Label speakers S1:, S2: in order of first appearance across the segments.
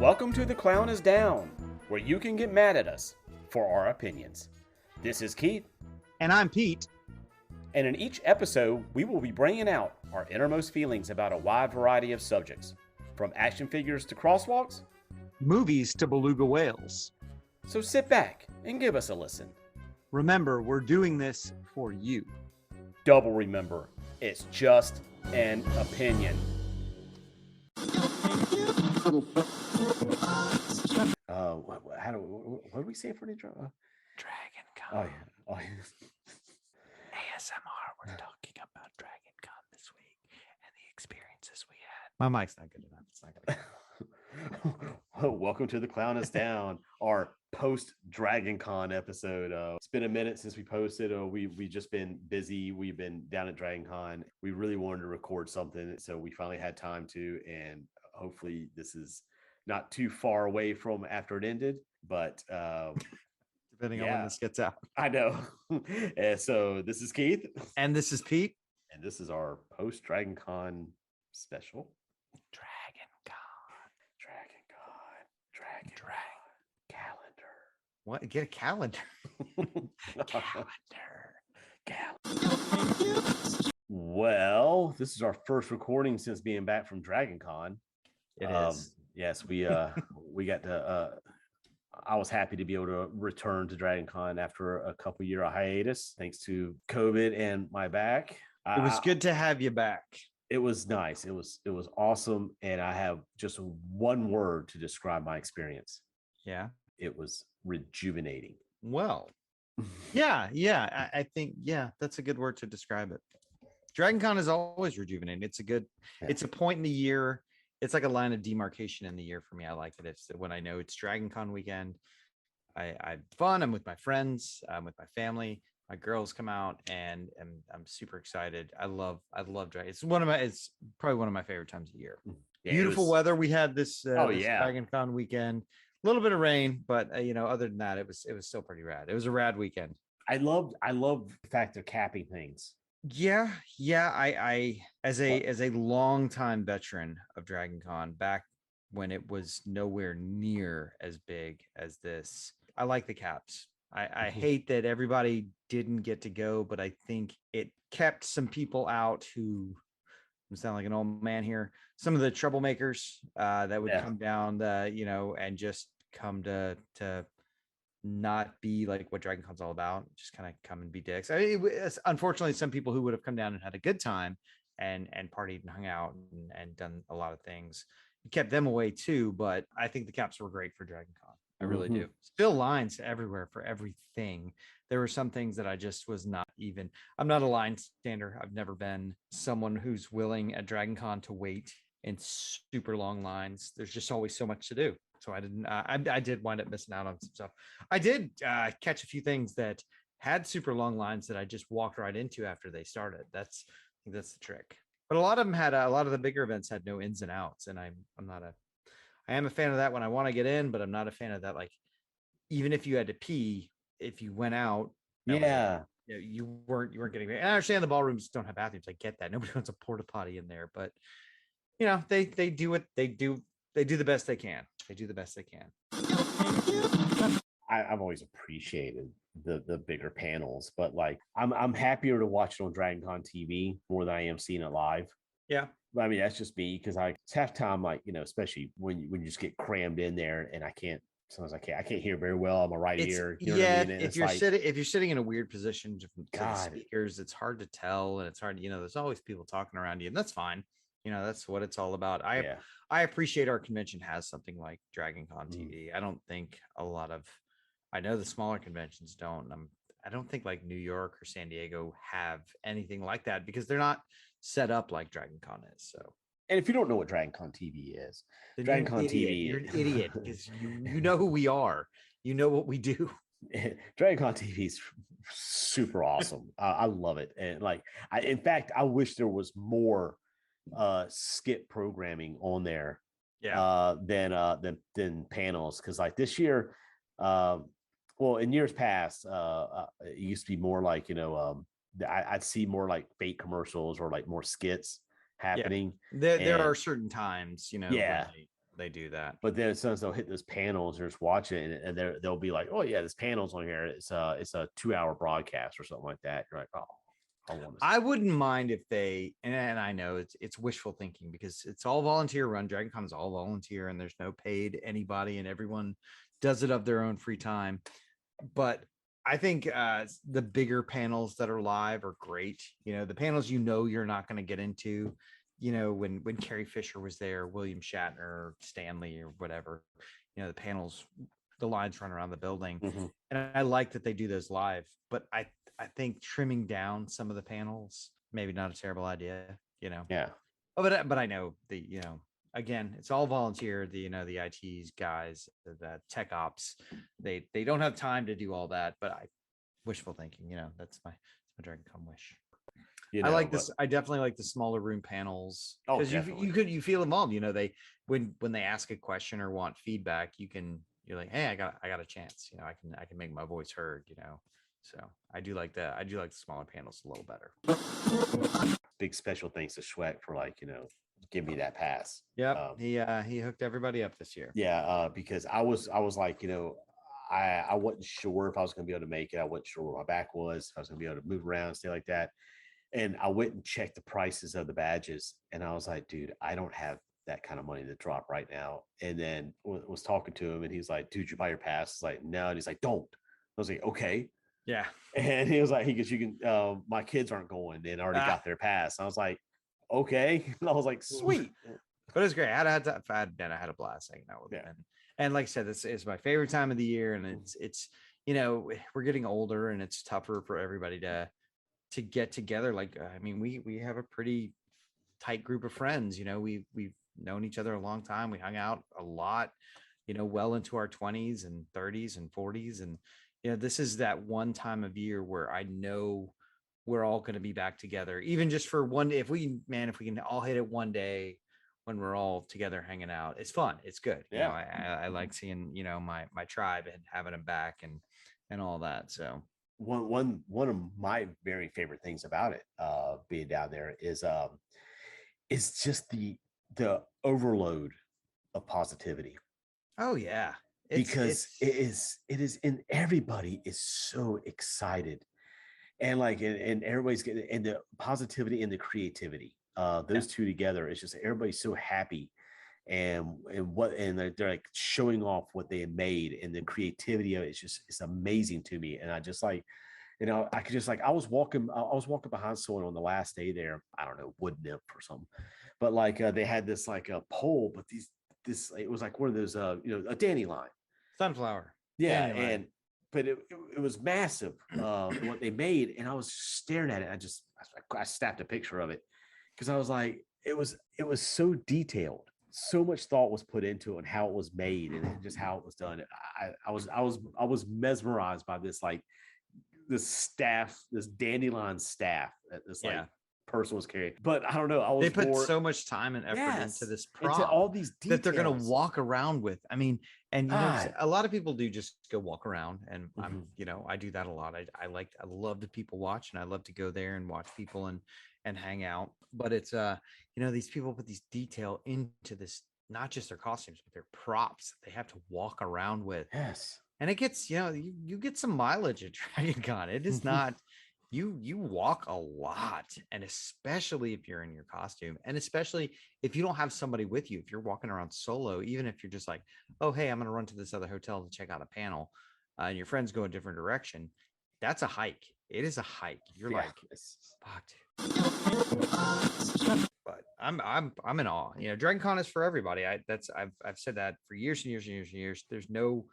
S1: Welcome to The Clown is Down, where you can get mad at us for our opinions. This is Keith,
S2: And I'm Pete.
S1: and in each episode, we will be bringing out our innermost feelings about a wide variety of subjects, from action figures to crosswalks.
S2: Movies to beluga whales.
S1: So sit back and give us a listen.
S2: Remember, we're doing this for you.
S1: Double remember, it's just an opinion. What do we say for the intro?
S3: Dragon
S1: Oh
S3: Con.
S1: yeah. Oh, yeah.
S3: ASMR. We're talking about Dragon Con this week and the experiences we had.
S2: My mic's not good enough. It's not gonna
S1: Oh, welcome to The Clown is Down, our post Dragon Con episode. It's been a minute since we posted. We just been busy. We've been down at Dragon Con. We really wanted to record something, so we finally had time to, and hopefully this is not too far away from after it ended, but
S2: depending on when this gets out.
S1: I know. And so this is Keith,
S2: And this is Pete.
S1: and this is our post Dragon Con special.
S3: Dragon Con.
S1: Dragon Con calendar.
S2: What? Get a calendar.
S1: Well, this is our first recording since being back from Dragon Con.
S2: It is.
S1: Yes, we got to I was happy to be able to return to Dragon Con after a couple year hiatus thanks to COVID and my back.
S2: It was good to have you back.
S1: It was nice. It was awesome, and I have just one word to describe my experience.
S2: Yeah.
S1: It was rejuvenating.
S2: Well, yeah. I think, that's a good word to describe it. Dragon Con is always rejuvenating. It's a point in the year. It's like a line of demarcation in the year for me. I like it. It's when I know it's Dragon Con weekend. I'm fun. I'm with my friends. I'm with my family. My girls come out, and I'm super excited. I love Dragon. It's probably one of my favorite times of the year.
S1: Yeah,
S2: Beautiful weather we had this
S1: yeah.
S2: Dragon Con weekend. A little bit of rain, but other than that, it was still pretty rad. It was a rad weekend.
S1: I love the fact they're capping things.
S2: Yeah. I as a longtime veteran of Dragon Con, back when it was nowhere near as big as this, I like the caps. I hate that everybody didn't get to go, but I think it kept some people out who sound like an old man here. Some of the troublemakers that would come down and just come to not be like what Dragon Con's all about, just kind of come and be dicks. Unfortunately, some people who would have come down and had a good time and partied and hung out and done a lot of things, it kept them away too. But I think the caps were great for Dragon Con. I really do. Still lines everywhere for everything. There were some things that I just was not even. I'm not a line stander. I've never been someone who's willing at Dragon Con to wait in super long lines. There's just always so much to do. So I didn't. I did wind up missing out on some stuff. I did catch a few things that had super long lines that I just walked right into after they started. I think that's the trick. But a lot of them had a lot of the bigger events had no ins and outs, and I am a fan of that when I want to get in, but I'm not a fan of that. Like, even if you had to pee, if you went out, you weren't getting. And I understand the ballrooms don't have bathrooms. I get that. Nobody wants a porta potty in there, but they do what they do. They do the best they can.
S1: I've always appreciated the bigger panels, but like I'm happier to watch it on Dragon Con TV more than I am seeing it live.
S2: Yeah.
S1: I mean, that's just me, because it's half time, like, especially when you just get crammed in there, and I can't hear very well on my right ear.
S2: What I mean? If you're sitting in a weird position to the speakers, it's hard to tell, and it's hard, there's always people talking around you, and that's fine. That's what it's all about. I appreciate our convention has something like Dragon Con TV. I don't think I know the smaller conventions don't. I don't think like New York or San Diego have anything like that, because they're not set up like Dragon Con is. So,
S1: and if you don't know what Dragon Con TV is, Dragon Con TV,
S2: you're an idiot, because you know who we are. You know what we do.
S1: Dragon Con TV is super awesome. I love it, and in fact, I wish there was more skit programming on there than panels, because like this year, well, in years past, it used to be more like I'd see more like fake commercials or like more skits, happening.
S2: There are
S1: And
S2: certain times, when
S1: yeah,
S2: they do that.
S1: but then sometimes they'll hit those panels and just watch it, and they'll be like, "Oh yeah, this panel's on here. It's a 2-hour broadcast or something like that." You're like, "Oh, I want to."
S2: I wouldn't mind if they, and I know it's wishful thinking because it's all volunteer run. Dragon Con is all volunteer, and there's no paid anybody, and everyone does it of their own free time. But I think the bigger panels that are live are great. The panels you're not going to get into. When Carrie Fisher was there, William Shatner, Stanley, or whatever. The panels, the lines run around the building,
S1: Mhm.
S2: and I like that they do those live. But I think trimming down some of the panels maybe not a terrible idea.
S1: Yeah.
S2: Oh, but I know again, it's all volunteer. The ITs guys, the tech ops, they don't have time to do all that. But wishful thinking, that's my Dragon Con wish. I like this. I definitely like the smaller room panels because you feel involved. They when they ask a question or want feedback, you're like, hey, I got a chance. I can make my voice heard. So I do like that. I do like the smaller panels a little better.
S1: Big special thanks to Schweck for give me that pass.
S2: Yep. He hooked everybody up this year.
S1: Yeah, because I was like, I wasn't sure if I was going to be able to make it. I wasn't sure where my back was, if I was going to be able to move around, stay like that. And I went and checked the prices of the badges, and I was like, dude, I don't have that kind of money to drop right now. And then was talking to him, and he's like, dude, you buy your pass? It's like, no. And he's like, don't. I was like, okay.
S2: Yeah.
S1: And he was like, he goes, you can, my kids aren't going. They already got their pass. I was like, okay. And I was like, sweet.
S2: But it's great. I had a blast hanging out with him. And like I said, this is my favorite time of the year. And it's we're getting older, and it's tougher for everybody to get together. We have a pretty tight group of friends. We've known each other a long time. We hung out a lot, well into our 20s and 30s and 40s. And this is that one time of year where I know we're all going to be back together, even just for one day. If we can all hit it one day when we're all together hanging out, it's fun. It's good.
S1: Yeah.
S2: I like seeing, my tribe and having them back and all that. So
S1: one of my very favorite things about it, being down there is just the overload of positivity.
S2: Oh yeah.
S1: Because it is, and everybody is so excited, and and everybody's getting, and the positivity and the creativity, those two together, it's just everybody's so happy, and they're like showing off what they made, and the creativity of it's amazing to me. And I just I could just I was walking behind someone on the last day there. I don't know, wood nymph or something, but they had this a pole, but it was like one of those a dandelion.
S2: Sunflower.
S1: Yeah, dandelion. But it was massive, what they made, and I was staring at it. I snapped a picture of it because I was like, it was so detailed. So much thought was put into it and how it was made and just how it was done. I was mesmerized by this this dandelion staff that this person was carrying. But I don't know.
S2: They put so much time and effort into this prop,
S1: into all these details
S2: that they're going to walk around with. I mean, and a lot of people do just go walk around, and I'm, I do that a lot. I love to people watch, and I love to go there and watch people and hang out. But it's these people put these detail into this, not just their costumes, but their props that they have to walk around with.
S1: Yes.
S2: And it gets, you get some mileage at Dragon Con. It is not, you walk a lot, and especially if you're in your costume, and especially if you don't have somebody with you, if you're walking around solo, even if you're just like, oh, hey, I'm going to run to this other hotel to check out a panel, and your friends go a different direction. That's a hike. It is a hike. You're like, fuck, dude. But I'm in awe. Dragon Con is for everybody. I've said that for years and years and years and years. There's no,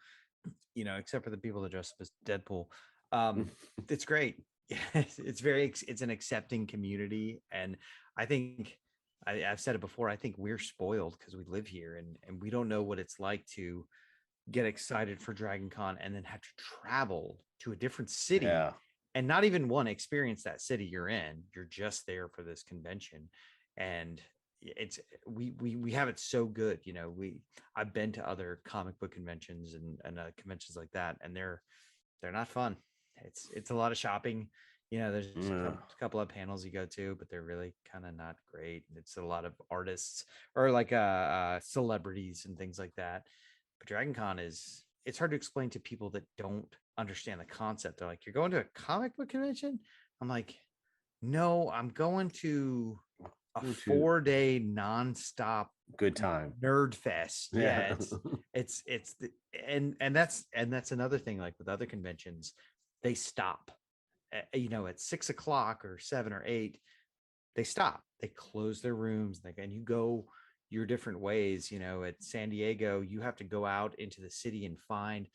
S2: except for the people that dress up as Deadpool. It's great. It's an accepting community. And I think I've said it before. I think we're spoiled because we live here, and we don't know what it's like to get excited for Dragon Con and then have to travel to a different city and not even want to experience that city you're in. You're just there for this convention. And we have it so good. I've been to other comic book conventions and conventions like that, and they're not fun. It's a lot of shopping. There's a
S1: Yeah.
S2: couple of panels you go to, but they're really kind of not great. It's a lot of artists or like celebrities and things like that. But Dragon Con it's hard to explain to people that don't understand the concept. They're like, you're going to a comic book convention? I'm like, no, I'm going to a
S1: Go to
S2: 4-day nonstop
S1: good time.
S2: nerd fest.
S1: Yeah.
S2: Yeah, it's the, and that's another thing. Like with other conventions, they stop. At 6 o'clock or 7 or 8, they stop. They close their rooms. And you go your different ways. At San Diego, you have to go out into the city and find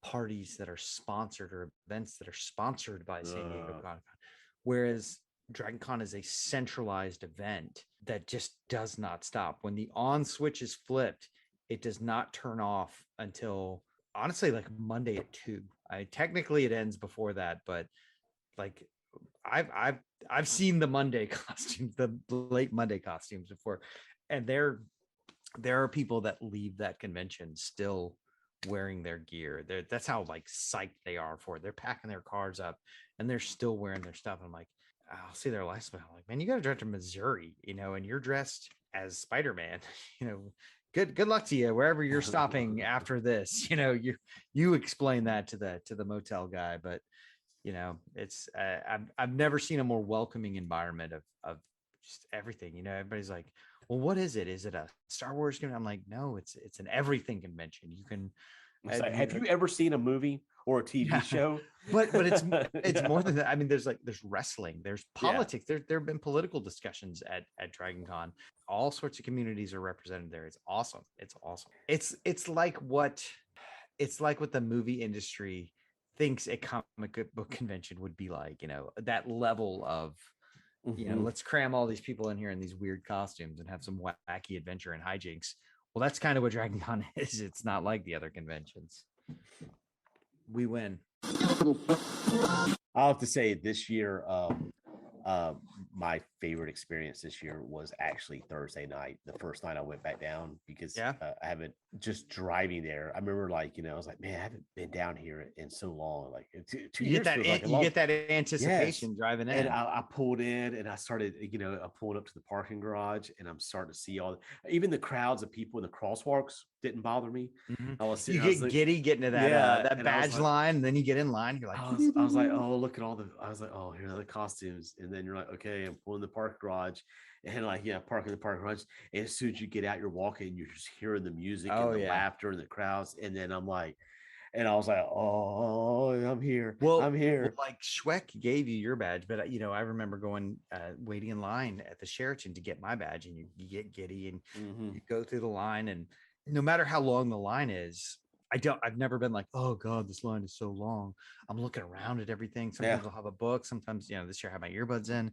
S2: parties that are sponsored or events that are sponsored by San Diego Comic Con. Whereas Dragon Con is a centralized event that just does not stop. When the on switch is flipped, it does not turn off until honestly like Monday at 2. Technically it ends before that, but like I've seen the Monday costumes, the late Monday costumes before, and there are people that leave that convention still wearing their gear. That's how like psyched they are for it. They're packing their cars up and they're still wearing their stuff. I'm like, I'll see their license. I'm like, man, you got to drive to Missouri, and you're dressed as Spider-Man. Good luck to you wherever you're stopping after this. You explain that to the motel guy, but it's I've never seen a more welcoming environment of just everything. Everybody's like, well, what is it? Is it a Star Wars convention? I'm like, no, it's an everything convention. You can
S1: Have you ever seen a movie or a TV
S2: Yeah.
S1: show?
S2: but it's more than that. I mean, there's wrestling, there's
S1: Yeah.
S2: politics, there have been political discussions at Dragon Con. All sorts of communities are represented there. It's awesome. It's like what the movie industry thinks a comic book convention would be like, that level of
S1: Mhm.
S2: let's cram all these people in here in these weird costumes and have some wacky adventure and hijinks. Well, that's kind of what Dragon Con is. It's not like the other conventions. We win.
S1: I'll have to say this year, my favorite experience this year was actually Thursday night, the first night I went back down, because
S2: Yeah.
S1: I haven't just driving there. I remember I was like, man, I haven't been down here in so long. Like 2
S2: You
S1: years
S2: get that
S1: feels like a long.
S2: you get that anticipation driving in.
S1: And I pulled in and I started, I pulled up to the parking garage and I'm starting to see even the crowds of people in the crosswalks didn't bother me.
S2: Mhm.
S1: I was
S2: You
S1: sitting, I was
S2: get
S1: like,
S2: giddy getting to that
S1: yeah,
S2: that
S1: and I was
S2: badge
S1: like-
S2: line, and then you get in line. You're like,
S1: I was like, oh, look at I was like, oh, here are the costumes. And then you're like, okay, I'm pulling the park garage and parking the park garage. And as soon as you get out, you're walking, you're just hearing the music
S2: Oh,
S1: and the
S2: yeah.
S1: laughter and the crowds. And then I'm like, and I was like, oh, I'm here.
S2: well,
S1: I'm here.
S2: like Schweck gave you your badge, but I remember going waiting in line at the Sheraton to get my badge, and you get giddy and
S1: Mhm.
S2: you go through the line, and no matter how long the line is, I've never been like, oh God, this line is so long. I'm looking around at everything. Sometimes I'll have a book. Sometimes, this year I have my earbuds in,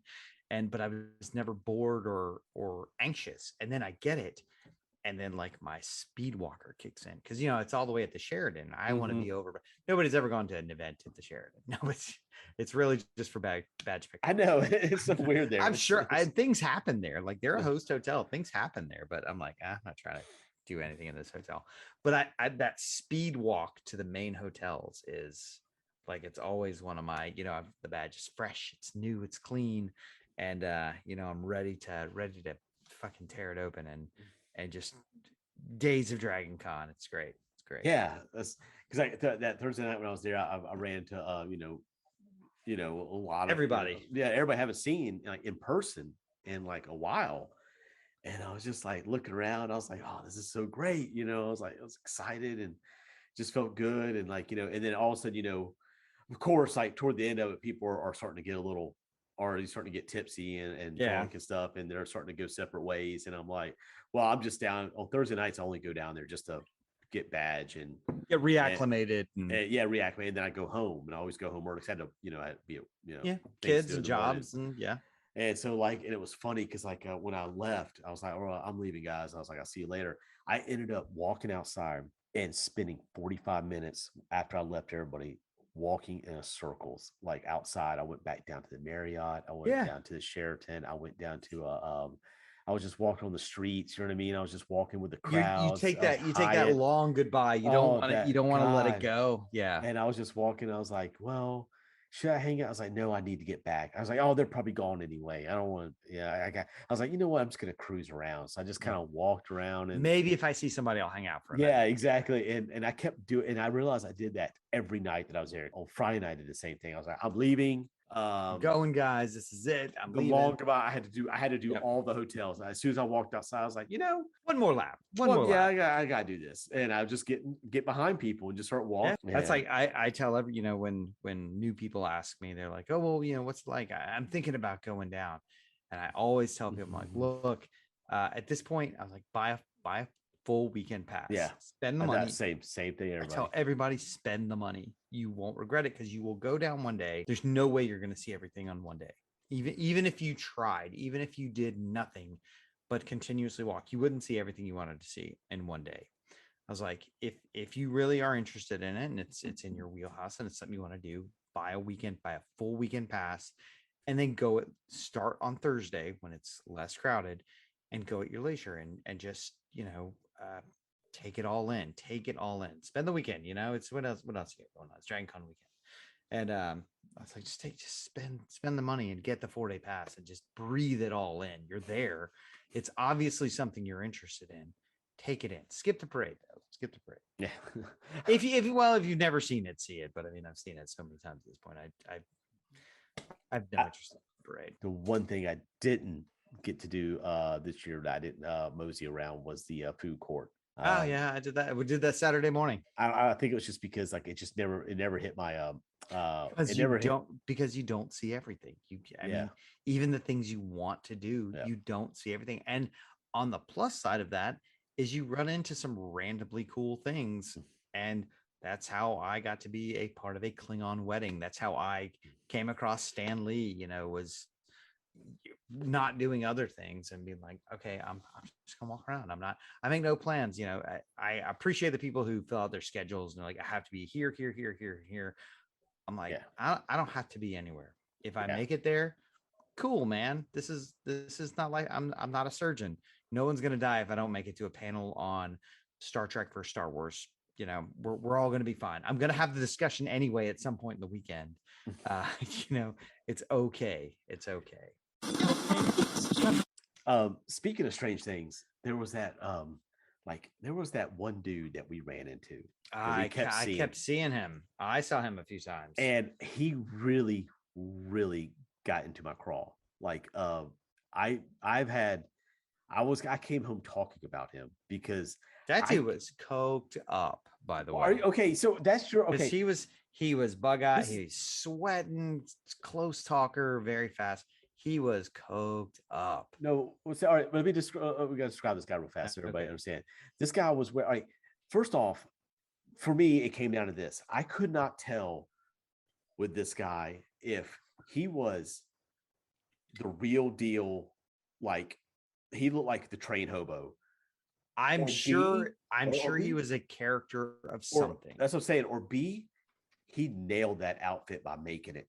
S2: but I was never bored or anxious. And then I get it. And then like my speed walker kicks in because it's all the way at the Sheraton. I want to
S1: Mhm.
S2: be over, but nobody's ever gone to an event at the Sheraton. No, it's really just for badge pickup.
S1: I know it's so weird there.
S2: I'm sure things happen there. Like they're a host hotel. Things happen there, but I'm like, I'm not trying to do anything in this hotel. But I that speed walk to the main hotels is like, it's always one of my, the badge is fresh, it's new, it's clean, and I'm ready to fucking tear it open and just days of Dragon Con. It's great. It's great.
S1: Yeah, that's because that Thursday night when I was there, I ran to a lot of
S2: Everybody.
S1: everybody I haven't seen like in person in like a while. And I was just like looking around. I was like, oh, this is so great. I was excited and just felt good. And and then all of a sudden, of course, like toward the end of it, people are starting to get already starting to get tipsy and drunk and stuff. And they're starting to go separate ways. And I'm like, well, I'm just down on Thursday nights. I only go down there just to get badge and
S2: get reacclimated.
S1: Reacclimated. And then I go home, and I always go home early. I had to, I had to be, things
S2: kids
S1: to do in
S2: and
S1: the morning.
S2: jobs and
S1: And so and it was funny because when I left, I was like, oh, I'm leaving, guys. I was like, I'll see you later. I ended up walking outside and spending 45 minutes after I left everybody walking in circles, like outside. I went back down to the Marriott. I went down to the Sheraton. I went down to I was just walking on the streets. You know what I mean? I was just walking with the crowds.
S2: You take that long goodbye. You don't want to let it go. Yeah.
S1: And I was just walking. I was like, well, should I hang out? I was like, no, I need to get back. I was like, oh, they're probably gone anyway. I don't want to. Yeah, I was like, you know what? I'm just gonna cruise around. So I just kind of walked around and
S2: Maybe if I see somebody, I'll hang out for a
S1: yeah,
S2: minute.
S1: exactly. And I kept doing, and I realized I did that every night that I was there. On Friday night, I did the same thing. I was like, I'm leaving.
S2: I'm going, guys. This is it. I'm
S1: The
S2: leaving.
S1: long goodbye. I had to do
S2: Yep.
S1: all the hotels. As soon as I walked outside, I was like,
S2: One more lap. One
S1: well,
S2: more
S1: yeah,
S2: lap.
S1: I gotta do this. And I just get behind people and just start walking.
S2: Yeah, that's like I tell every when new people ask me, they're like, oh well, what's it like? I'm thinking about going down, and I always tell people, I'm like, look, at this point, I was like, buy a full weekend pass.
S1: Yeah.
S2: Spend the money.
S1: Same thing.
S2: I tell everybody, spend the money. You won't regret it because you will go down one day. There's no way you're going to see everything on one day. Even if you tried, even if you did nothing but continuously walk, you wouldn't see everything you wanted to see in one day. I was like, if you really are interested in it and it's in your wheelhouse and it's something you want to do, buy a full weekend pass, and then start on Thursday when it's less crowded, and go at your leisure and just take it all in. Spend the weekend. It's what else you got going on? It's Dragon Con weekend, and I was like, just spend the money and get the 4-day pass and just breathe it all in. You're there. It's obviously something you're interested in. Take it in. Skip the parade though. Skip the parade.
S1: Yeah.
S2: if you've never seen it, see it. But I mean, I've seen it so many times at this point. I've no interest in the parade.
S1: The one thing I didn't get to do this year that I didn't mosey around was the food court.
S2: Oh yeah, I did that. We did that Saturday morning.
S1: I think it was just because like it never hit my
S2: because you don't see everything. I mean, even the things you want to do, you don't see everything. And on the plus side of that is you run into some randomly cool things. And that's how I got to be a part of a Klingon wedding. That's how I came across Stan Lee, was not doing other things and being like, okay, I'm just gonna walk around. I make no plans. I appreciate the people who fill out their schedules and they're like, I have to be here. I'm like, I don't have to be anywhere. If I make it there, cool, man. This is not like I'm not a surgeon. No one's gonna die if I don't make it to a panel on Star Trek versus Star Wars. We're all gonna be fine. I'm gonna have the discussion anyway at some point in the weekend. It's okay. It's okay.
S1: Speaking of strange things, there was that one dude that we ran into.
S2: I kept seeing him. I saw him a few times,
S1: and he really, really got into my crawl. Like, I came home talking about him because
S2: that dude was coked up. By the way,
S1: okay, so that's true. Okay,
S2: he was bug-eyed. He's sweating, close talker, very fast. He was coked up.
S1: No, all right. Let me just we got to describe this guy real fast so everybody understand. This guy was where. All right, first off, for me, it came down to this. I could not tell with this guy if he was the real deal. Like he looked like the Train Hobo.
S2: I'm sure he was a character of something.
S1: That's what I'm saying. Or B, he nailed that outfit by making it.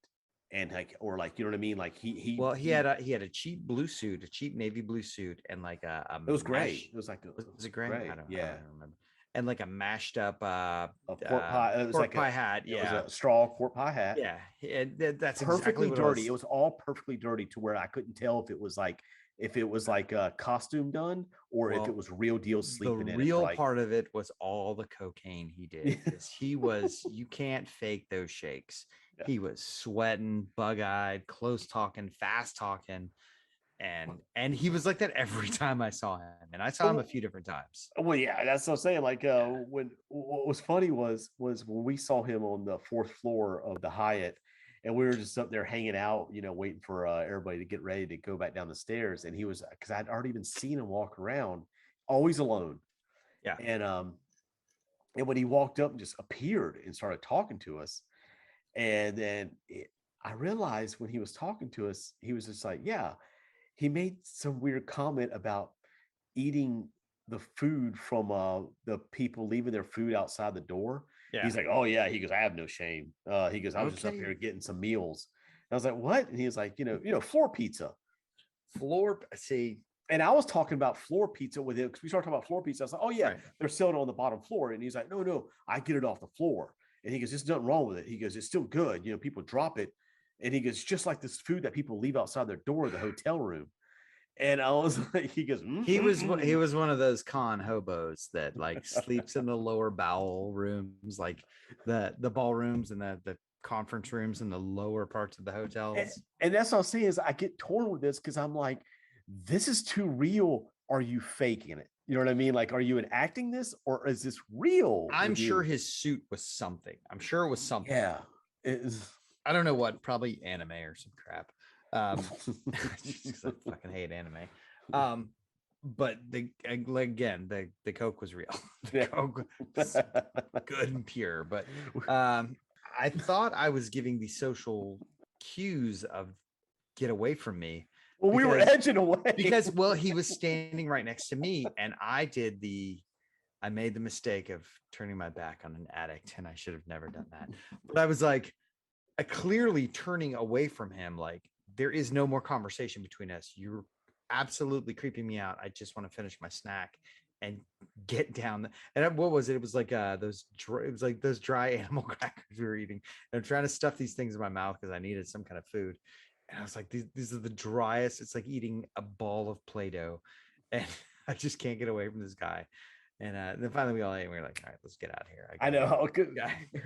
S1: And you know what I mean? Like he
S2: had a cheap blue suit, a cheap navy blue suit, and like
S1: it was gray. It was like
S2: was it gray? I don't remember. And like a mashed up
S1: pork pie. It was
S2: pork pie hat.
S1: It was a straw pork pie hat.
S2: Yeah, that's
S1: perfectly
S2: exactly
S1: dirty. It was all perfectly dirty to where I couldn't tell if it was like a costume done or if it was real deal sleeping in it.
S2: The real part of it was all the cocaine he did. He was, you can't fake those shakes. Yeah. He was sweating, bug-eyed, close talking, fast talking. And he was like that every time I saw him. And I saw him a few different times.
S1: Well, yeah, that's what I'm saying. Like when what was funny was when we saw him on the 4th floor of the Hyatt. And we were just up there hanging out, waiting for everybody to get ready to go back down the stairs. And he was, because I'd already been seen him walk around, always alone.
S2: Yeah.
S1: And when he walked up and just appeared and started talking to us, and then I realized when he was talking to us, he was just like, yeah, he made some weird comment about eating the food from the people leaving their food outside the door. Yeah. He's like, oh yeah. He goes, I have no shame. He goes, I was just up here getting some meals. And I was like, what? And he was like, floor pizza.
S2: See.
S1: And I was talking about floor pizza with him because we started talking about floor pizza. I was like, oh yeah, they're selling it on the bottom floor. And he's like, no, I get it off the floor. And he goes, there's nothing wrong with it. He goes, it's still good. People drop it, And he goes, just like this food that people leave outside their door of the hotel room. And I was like, he goes,
S2: he was one of those con hobos that like sleeps in the lower bowel rooms, like the ballrooms and the conference rooms in the lower parts of the hotels.
S1: And that's what I'm saying is I get torn with this because I'm like, this is too real. Are you faking it? You know what I mean? Like, are you enacting this or is this real?
S2: I'm sure his suit was something. I'm sure it was something.
S1: Yeah. It is.
S2: I don't know what, probably anime or some crap. Just, I fucking hate anime. But again, the Coke was real. The Coke was good and pure. But I thought I was giving the social cues of get away from me.
S1: Well, we were edging away
S2: because, well, he was standing right next to me, and I made the mistake of turning my back on an addict, and I should have never done that. But I was like, clearly turning away from him, like there is no more conversation between us. You're absolutely creeping me out. I just want to finish my snack and get down. And what was it? It was like those dry animal crackers we were eating. And I'm trying to stuff these things in my mouth because I needed some kind of food. And I was like, these are the driest. It's like eating a ball of Play-Doh, and I just can't get away from this guy. And then finally we all ate and we were like, all right, let's get out of here.
S1: I know.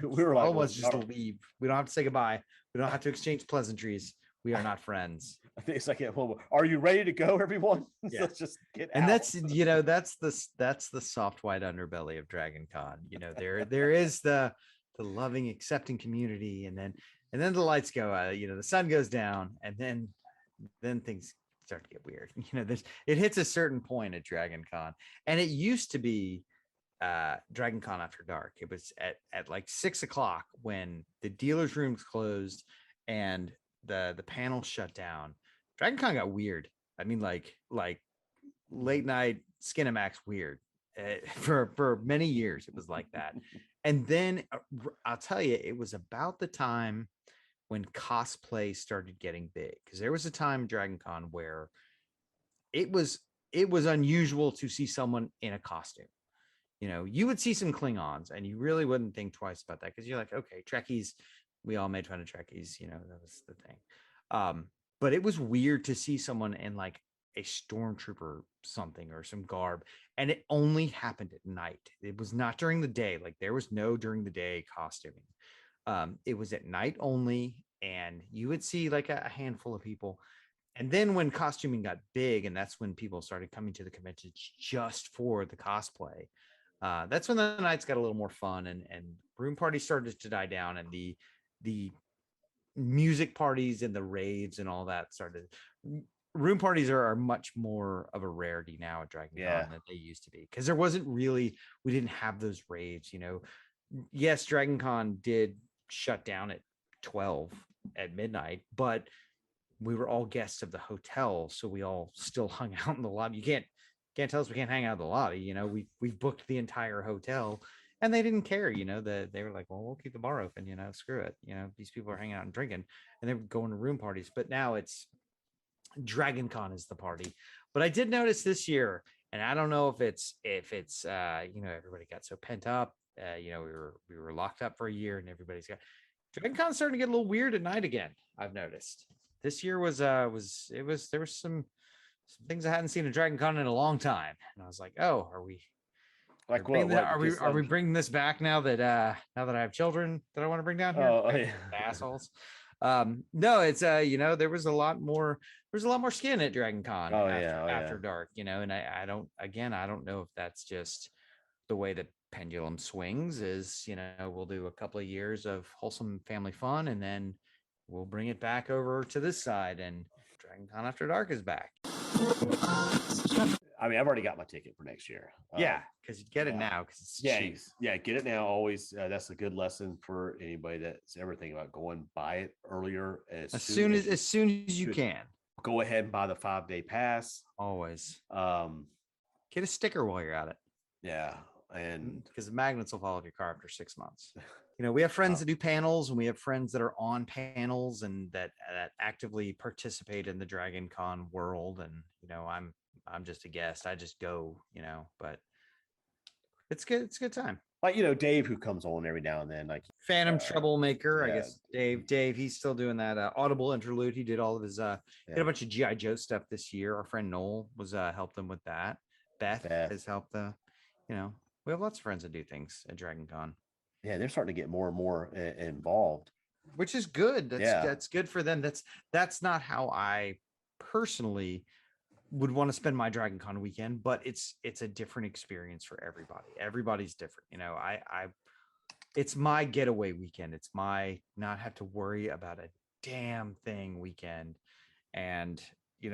S1: We were like,
S2: almost just leave. We don't have to say goodbye. We don't have to exchange pleasantries. We are not friends.
S1: I think it's like, well, are you ready to go, everyone?
S2: Yeah.
S1: Let's just get
S2: and
S1: out.
S2: that's the soft white underbelly of Dragon Con. There is the loving, accepting community, and then the lights go out, the sun goes down, and then things start to get weird. It hits a certain point at Dragon Con, and it used to be Dragon Con After Dark. It was at like 6:00 when the dealers' rooms closed and the panel shut down. Dragon Con got weird. I mean, like late night Skinamax weird. For many years it was like that. And then I'll tell you, it was about the time when cosplay started getting big, because there was a time Dragon Con where it was unusual to see someone in a costume. You would see some Klingons and you really wouldn't think twice about that because you're like, okay, Trekkies, we all made fun of Trekkies, that was the thing. But it was weird to see someone in like a stormtrooper something or some garb, and it only happened at night. It was not during the day. Like there was no during the day costuming. It was at night only, and you would see like a handful of people. And then when costuming got big, and that's when people started coming to the convention just for the cosplay, that's when the nights got a little more fun, and room parties started to die down, and the music parties and the raids and all that started. Room parties are much more of a rarity now at Dragon Con than they used to be, because we didn't have those raids. Yes, Dragon Con did shut down at 12 at midnight, but we were all guests of the hotel, so we all still hung out in the lobby. You can't tell us we can't hang out in the lobby. We've booked the entire hotel, and they didn't care. They were like, well, we'll keep the bar open. Screw it. These people are hanging out and drinking, and they're going to room parties. But now it's Dragon Con is the party. But I did notice this year, and I don't know if it's everybody got so pent up. We were locked up for a year, and everybody's got Dragon Con starting to get a little weird at night again. I've noticed this year there was some things I hadn't seen at Dragon Con in a long time, and I was like, oh, are we bringing this back now that I have children that I want to bring down here?
S1: Oh, yeah.
S2: Assholes. No, it's there was a lot more skin at Dragon Con after dark, and I don't know if that's just the way the pendulum swings. Is we'll do a couple of years of wholesome family fun, and then we'll bring it back over to this side, and Dragon Con After Dark is back.
S1: I mean, I've already got my ticket for next year.
S2: Because you get it now because it's cheap.
S1: Get it now. Always, that's a good lesson for anybody that's ever thinking about going. Buy it earlier as soon as
S2: you can.
S1: Go ahead and buy the 5-day pass.
S2: Always. Get a sticker while you're at it.
S1: Yeah, and
S2: because the magnets will fall off your car after 6 months. We have friends that do panels, and we have friends that are on panels and that actively participate in the Dragon Con world. And I'm just a guest. I just go, but it's good. It's a good time.
S1: like Dave, who comes on every now and then, like
S2: Phantom Troublemaker. I
S1: yeah.
S2: guess Dave, he's still doing that Audible interlude. He did all of his he did a bunch of GI Joe stuff this year. Our friend Noel was helped him with that. Beth has helped we have lots of friends that do things at Dragon Con.
S1: Yeah, they're starting to get more and more involved,
S2: which is good. That's good for them. That's not how I personally would want to spend my Dragon Con weekend, but it's a different experience for everybody. Everybody's different. It's my getaway weekend. It's my not have to worry about a damn thing weekend. And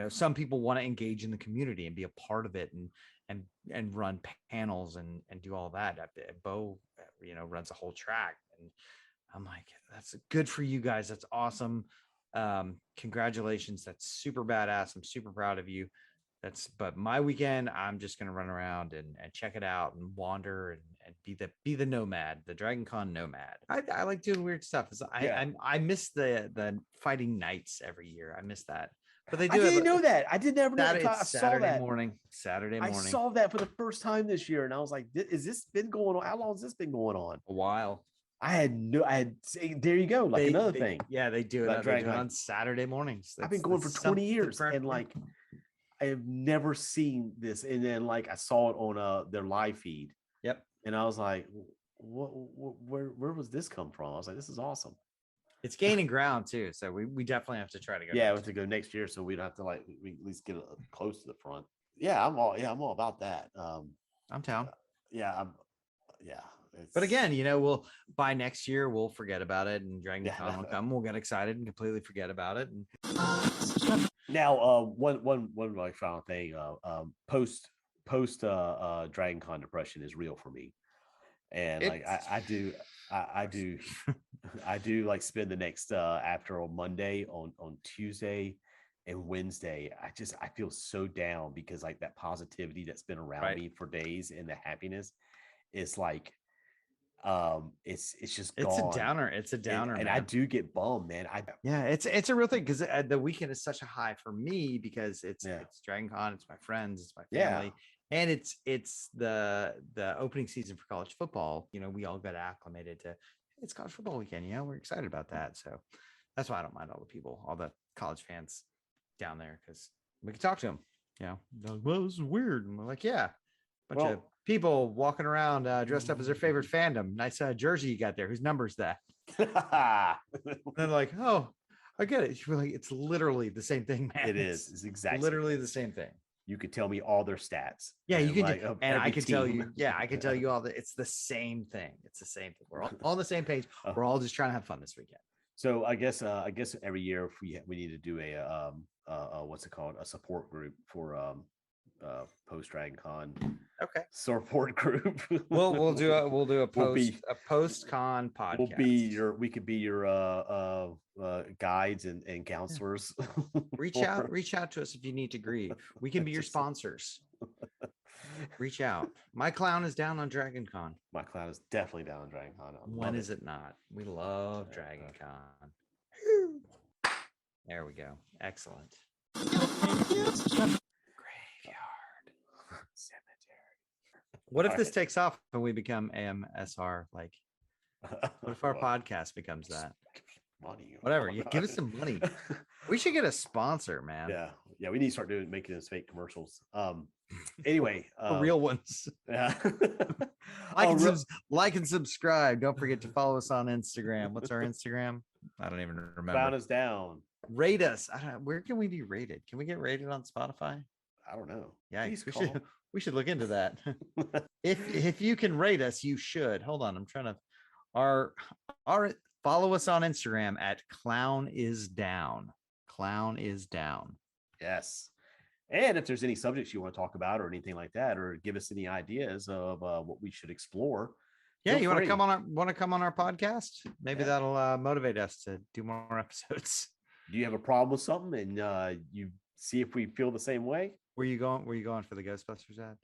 S2: some people want to engage in the community and be a part of it and run panels and do all that. Bo runs a whole track, and I'm like, that's good for you guys. That's awesome. Congratulations. That's super badass. I'm super proud of you. But my weekend, I'm just gonna run around and check it out and wander and be the nomad, the Dragon Con nomad. I like doing weird stuff. I miss the fighting knights every year. I miss that. But they do.
S1: I didn't know that. I did never know. I saw that
S2: morning. Saturday morning.
S1: I saw that for the first time this year, and I was like, "Is this been going on? How long has this been going on?"
S2: A while.
S1: There you go. Like another thing.
S2: Yeah, they do it. They do it on Saturday mornings.
S1: I've been going for 20 years, and like, I have never seen this. And then like I saw it on their live feed.
S2: Yep.
S1: And I was like, where was this come from? I was like, this is awesome.
S2: It's gaining ground too, so we definitely have to try to go.
S1: Yeah, we have to go next year, so we don't have to we at least get close to the front. Yeah, I'm all about that.
S2: I'm down.
S1: Yeah.
S2: But again, we'll by next year we'll forget about it, and Dragon Con will come. We'll get excited and completely forget about it.
S1: Now, one like final thing, post Dragon Con depression is real for me, and like I do like spend the next after on Monday, on Tuesday and Wednesday. I feel so down because like that positivity that's been around me for days and the happiness is like it's just gone.
S2: It's a downer,
S1: and I do get bummed, man.
S2: It's a real thing because the weekend is such a high for me because it's Dragon Con, it's my friends, it's my family, and it's the opening season for college football. We all got acclimated to it's college football weekend. We're excited about that, so that's why I don't mind all the people, all the college fans down there, because we can talk to them. They're like, well, this is weird, and we're like, yeah. Bunch of people walking around dressed up as their favorite fandom. Nice jersey you got there. Whose number is that? They're like, oh, I get it. You're like, it's literally the same thing, man.
S1: It is. It's exactly
S2: literally the same thing.
S1: You could tell me all their stats.
S2: Yeah, you can, and I can tell you. Yeah, I can tell you all that. It's the same thing. It's the same thing. We're all on the same page. We're all just trying to have fun this weekend.
S1: So I guess every year if we need to do a what's it called, a support group for post Dragon Con.
S2: Okay.
S1: Support group.
S2: we'll do a post con podcast.
S1: We could be your guides and counselors.
S2: Reach out to us if you need to grieve. We can be your sponsors. Reach out. My clown is down on Dragon Con.
S1: My clown is definitely down on Dragon Con.
S2: When is it not? We love Dragon Con. There we go. Excellent. What if this takes off and we become AMSR? Like, what if our podcast becomes that?
S1: Money.
S2: Whatever. You give us some money. We should get a sponsor, man.
S1: Yeah. We need to start making those fake commercials. Anyway,
S2: real ones.
S1: Yeah.
S2: Like and subscribe. Don't forget to follow us on Instagram. What's our Instagram? I don't even remember.
S1: Found us down.
S2: Rate us. Where can we be rated? Can we get rated on Spotify?
S1: I don't know.
S2: Yeah, we should look into that. if you can rate us, you should. Hold on, I'm trying to. Our follow us on Instagram at Clown is Down. Clown is Down.
S1: Yes. And if there's any subjects you want to talk about or anything like that, or give us any ideas of what we should explore.
S2: Yeah, you want to come on our podcast? Maybe that'll motivate us to do more episodes.
S1: Do you have a problem with something and you see if we feel the same way?
S2: Were you going for the Ghostbusters ad?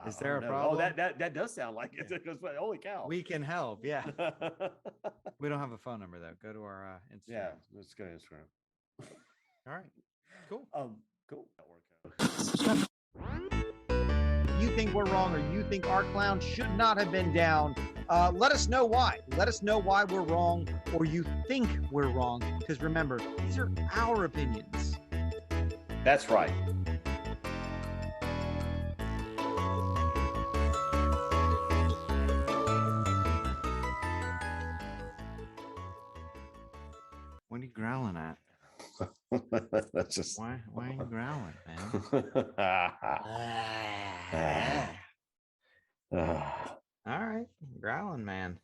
S2: Is there a problem?
S1: Oh, that does sound like it. Because holy cow.
S2: We can help. Yeah. We don't have a phone number though. Go to our Instagram.
S1: Yeah, let's go to Instagram.
S2: All right. Cool.
S1: Cool.
S2: You you think we're wrong, or you think our clown should not have been down, let us know why. Let us know why we're wrong, or you think we're wrong. Because remember, these are our opinions.
S1: That's right.
S2: What are you growling at?
S1: That's just
S2: Why are you growling, man? All right, growling, man.